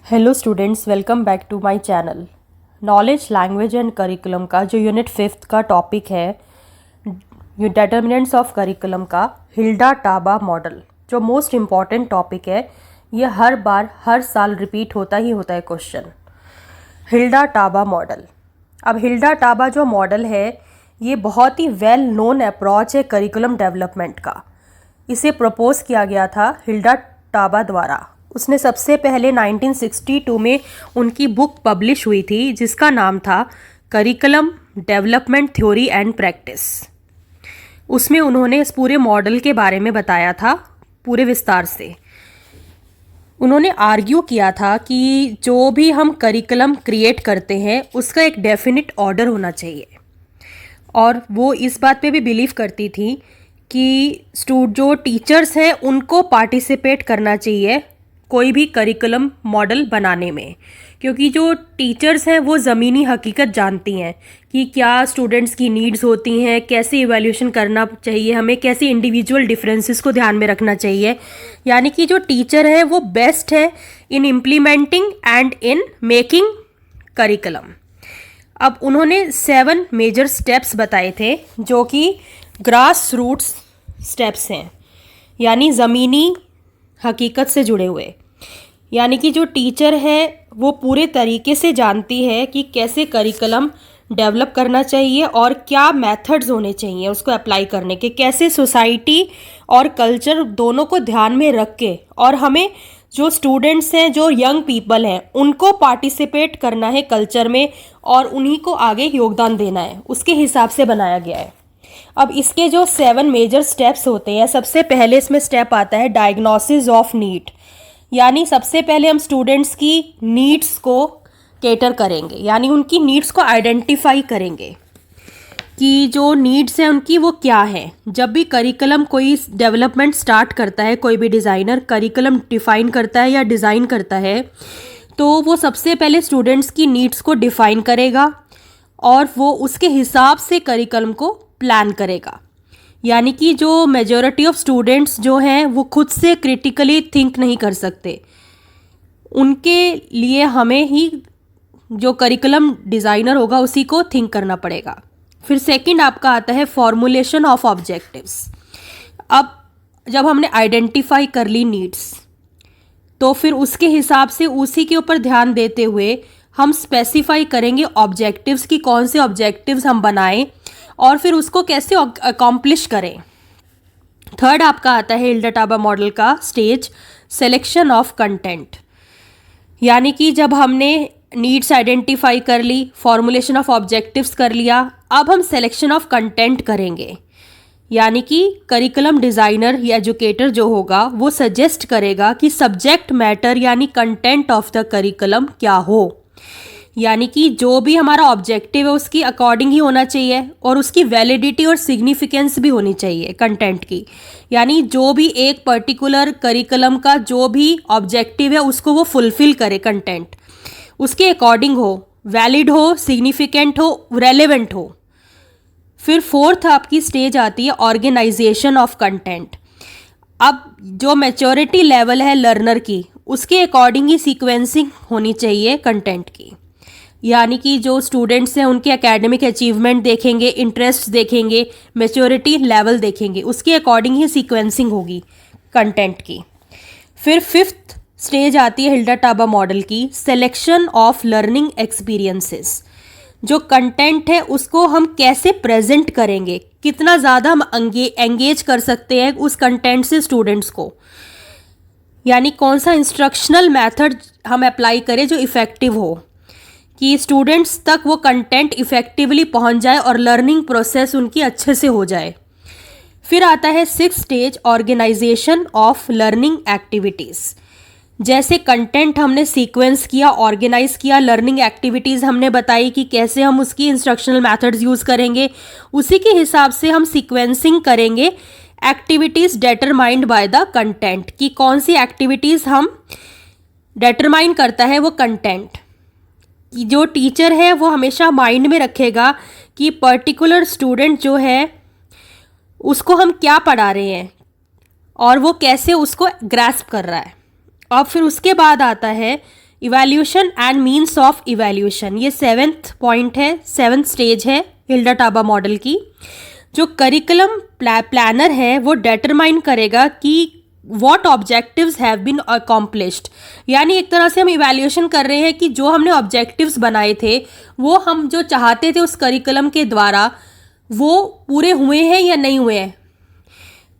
Hello students, welcome back to my channel. Knowledge, language and curriculum का जो unit 5 का topic है, determinants of curriculum का Hilda Taba model, जो most important topic है। ये हर साल रिपीट होता ही होता है क्वेश्चन। Hilda Taba model. अब हिल्डा टाबा जो मॉडल है, ये बहुत ही वेल नोन अप्रोच है करिकुलम डेवलपमेंट का। इसे प्रपोज किया गया था हिल्डा टाबा द्वारा। उसने सबसे पहले 1962 में उनकी बुक पब्लिश हुई थी, जिसका नाम था curriculum development theory and practice. उसमें उन्होंने इस पूरे मॉडल के बारे में बताया था पूरे विस्तार से। उन्होंने आर्ग्यू किया था कि जो भी हम करिकुलम क्रिएट करते हैं उसका एक डेफिनिट ऑर्डर होना चाहिए, और वो इस बात पे भी बिलीव करती थी कि जो टीचर्स हैं उनको पार्टिसिपेट करना चाहिए कोई भी करिकुलम मॉडल बनाने में, क्योंकि जो टीचर्स हैं वो ज़मीनी हकीकत जानती हैं कि क्या स्टूडेंट्स की नीड्स होती हैं, कैसे इवैल्यूएशन करना चाहिए, हमें कैसे इंडिविजुअल डिफरेंसेस को ध्यान में रखना चाहिए। यानी कि जो टीचर है वो बेस्ट है in implementing and in making curriculum. अब उन्होंने 7 मेजर स्टेप्स बताए थे, जो कि ग्रास रूट्स स्टेप्स हैं, यानी ज़मीनी हकीकत से जुड़े हुए। यानी कि जो टीचर है वो पूरे तरीके से जानती है कि कैसे करिकुलम डेवलप करना चाहिए और क्या मेथड्स होने चाहिए उसको अप्लाई करने के, कैसे सोसाइटी और कल्चर दोनों को ध्यान में रख के, और हमें जो स्टूडेंट्स हैं, जो यंग पीपल हैं, उनको पार्टिसिपेट करना है कल्चर में और उन्हीं को आगे योगदान देना है, उसके हिसाब से बनाया गया है। अब इसके जो 7 मेजर स्टेप्स होते हैं, सबसे पहले इसमें स्टेप आता है डायग्नोसिस ऑफ नीड। यानी सबसे पहले हम स्टूडेंट्स की नीड्स को केटर करेंगे, यानी उनकी नीड्स को आइडेंटिफाई करेंगे कि जो नीड्स हैं उनकी वो क्या है। जब भी करिकुलम कोई डेवलपमेंट स्टार्ट करता है, कोई भी डिज़ाइनर करिकुलम डिफ़ाइन करता है या डिज़ाइन करता है, तो वो सबसे पहले स्टूडेंट्स की नीड्स को डिफ़ाइन करेगा और वो उसके हिसाब से करिकुलम को प्लान करेगा। यानी कि जो मेजॉरिटी ऑफ स्टूडेंट्स जो हैं वो खुद से क्रिटिकली थिंक नहीं कर सकते, उनके लिए हमें ही जो करिकुलम डिज़ाइनर होगा उसी को थिंक करना पड़ेगा। फिर सेकंड आपका आता है फॉर्मुलेशन ऑफ ऑब्जेक्टिव्स। अब जब हमने आइडेंटिफाई कर ली नीड्स, तो फिर उसके हिसाब से उसी के ऊपर ध्यान देते हुए हम स्पेसिफाई करेंगे ऑब्जेक्टिव्स की, कौन से ऑब्जेक्टिव्स हम बनाएं और फिर उसको कैसे अकॉम्प्लिश करें। थर्ड आपका आता है हिल्डा टाबा मॉडल का स्टेज सिलेक्शन ऑफ कंटेंट। यानी कि जब हमने नीड्स आइडेंटिफाई कर ली, फॉर्मुलेशन ऑफ ऑब्जेक्टिव्स कर लिया, अब हम सिलेक्शन ऑफ कंटेंट करेंगे। यानी कि करिकुलम डिज़ाइनर या एजुकेटर जो होगा वो सजेस्ट करेगा कि सब्जेक्ट मैटर यानी कंटेंट ऑफ द करिकुलम क्या हो। यानी कि जो भी हमारा ऑब्जेक्टिव है उसकी अकॉर्डिंग ही होना चाहिए और उसकी वैलिडिटी और सिग्निफिकेंस भी होनी चाहिए कंटेंट की। यानी जो भी एक पर्टिकुलर करिकुलम का जो भी ऑब्जेक्टिव है उसको वो फुलफिल करे, कंटेंट उसके अकॉर्डिंग हो, वैलिड हो, सिग्निफिकेंट हो, रेलेवेंट हो। फिर फोर्थ आपकी स्टेज आती है ऑर्गेनाइजेशन ऑफ कंटेंट। अब जो मैच्योरिटी लेवल है लर्नर की, उसके अकॉर्डिंग ही सीक्वेंसिंग होनी चाहिए कंटेंट की। यानी कि जो स्टूडेंट्स हैं उनके एकेडमिक अचीवमेंट देखेंगे, इंटरेस्ट देखेंगे, मैच्योरिटी लेवल देखेंगे, उसके अकॉर्डिंग ही सीक्वेंसिंग होगी कंटेंट की। फिर फिफ्थ स्टेज आती है हिल्डा टाबा मॉडल की सिलेक्शन ऑफ लर्निंग एक्सपीरियंसेस। जो कंटेंट है उसको हम कैसे प्रेजेंट करेंगे, कितना ज़्यादा हम एंगेज कर सकते हैं उस कंटेंट से स्टूडेंट्स को, यानी कौन सा इंस्ट्रक्शनल मेथड हम अप्लाई करें जो इफ़ेक्टिव हो कि स्टूडेंट्स तक वो कंटेंट इफ़ेक्टिवली पहुंच जाए और लर्निंग प्रोसेस उनकी अच्छे से हो जाए। फिर आता है 6th stage organisation of learning activities. जैसे कंटेंट हमने सीक्वेंस किया, ऑर्गेनाइज किया, लर्निंग एक्टिविटीज़ हमने बताई कि कैसे हम उसकी इंस्ट्रक्शनल मेथड्स यूज़ करेंगे, उसी के हिसाब से हम सीक्वेंसिंग करेंगे activities determined by the content, कि कौन सी एक्टिविटीज़ हम डेटरमाइन करता है वो कंटेंट। कि जो टीचर है वो हमेशा माइंड में रखेगा कि पर्टिकुलर स्टूडेंट जो है उसको हम क्या पढ़ा रहे हैं और वो कैसे उसको ग्रैस्प कर रहा है। और फिर उसके बाद आता है evaluation and means of evaluation, ये 7th पॉइंट है, 7th स्टेज है हिल्डा टाबा मॉडल की। जो करिकुलम प्लानर है वो डिटरमाइन करेगा कि what objectives have been accomplished, यानी एक तरह से हम इवैल्यूएशन कर रहे हैं कि जो हमने ऑब्जेक्टिव्स बनाए थे वो हम जो चाहते थे उस करिकुलम के द्वारा वो पूरे हुए हैं या नहीं हुए हैं।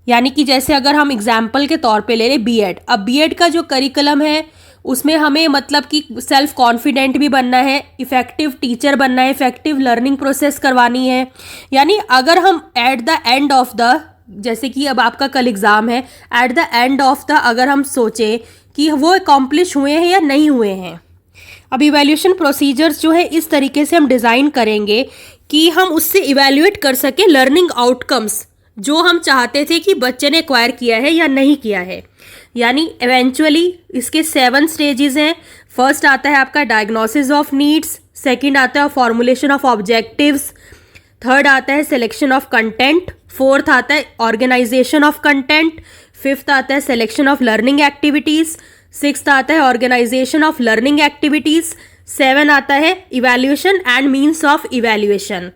यानी कि जैसे अगर हम एग्जाम्पल के तौर पे ले रहे बीएड, अब बीएड का जो करिकुलम है उसमें हमें मतलब कि सेल्फ कॉन्फिडेंट भी बनना है, इफ़ेक्टिव टीचर बनना है, इफ़ेक्टिव लर्निंग प्रोसेस करवानी है। यानी अगर हम at the end of the, जैसे कि अब आपका कल एग्ज़ाम है, at the end of the अगर हम सोचें कि वो अकॉम्प्लिश हुए हैं या नहीं हुए हैं। अब इवैल्यूएशन प्रोसीजर्स जो है इस तरीके से हम डिज़ाइन करेंगे कि हम उससे इवैल्यूएट कर सकें लर्निंग आउटकम्स जो हम चाहते थे कि बच्चे ने एक्वायर किया है या नहीं किया है। यानी इवेंचुअली इसके 7 स्टेजेस हैं। फर्स्ट आता है आपका डायग्नोसिस ऑफ नीड्स, सेकंड आता है फॉर्मुलेशन ऑफ ऑब्जेक्टिव्स, थर्ड आता है सिलेक्शन ऑफ कंटेंट, फोर्थ आता है ऑर्गेनाइजेशन ऑफ कंटेंट, फिफ्थ आता है selection of learning activities, sixth आता है ऑर्गेनाइजेशन ऑफ लर्निंग एक्टिविटीज़, 7 आता है evaluation and means of evaluation.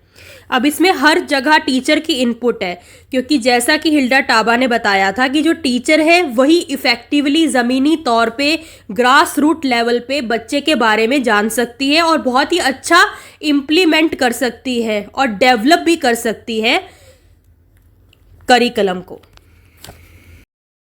अब इसमें हर जगह टीचर की इनपुट है, क्योंकि जैसा कि हिल्डा टाबा ने बताया था कि जो टीचर है वही इफ़ेक्टिवली ज़मीनी तौर पे ग्रास रूट लेवल पे बच्चे के बारे में जान सकती है और बहुत ही अच्छा इम्प्लीमेंट कर सकती है और डेवलप भी कर सकती है करिकुलम को।